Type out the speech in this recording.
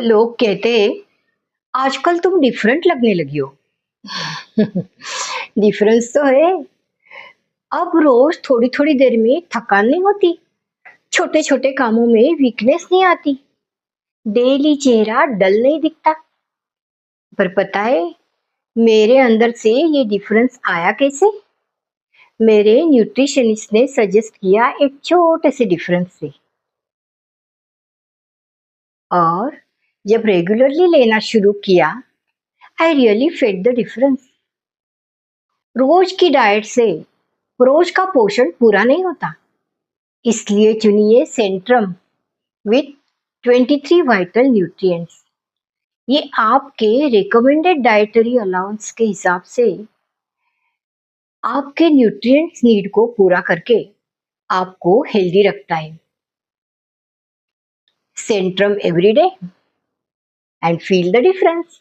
लोग कहते आजकल तुम डिफरेंट लगने लगी हो। डिफरेंस तो है। अब रोज थोड़ी थोड़ी देर में थकान नहीं होती, छोटे छोटे कामों में वीकनेस नहीं आती, डेली चेहरा डल नहीं दिखता। पर पता है मेरे अंदर से ये डिफरेंस आया कैसे? मेरे न्यूट्रिशनिस्ट ने सजेस्ट किया एक छोटे से डिफरेंस से। और जब रेगुलरली लेना शुरू किया, I really felt the difference. रोज की डाइट से रोज का पोषण पूरा नहीं होता, इसलिए चुनिए सेंट्रम विथ 23 वाइटल न्यूट्रिएंट्स। ये आपके रिकमेंडेड डाइटरी अलाउंस के हिसाब से आपके न्यूट्रिएंट्स नीड को पूरा करके आपको हेल्दी रखता है। Centrum everyday and feel the difference.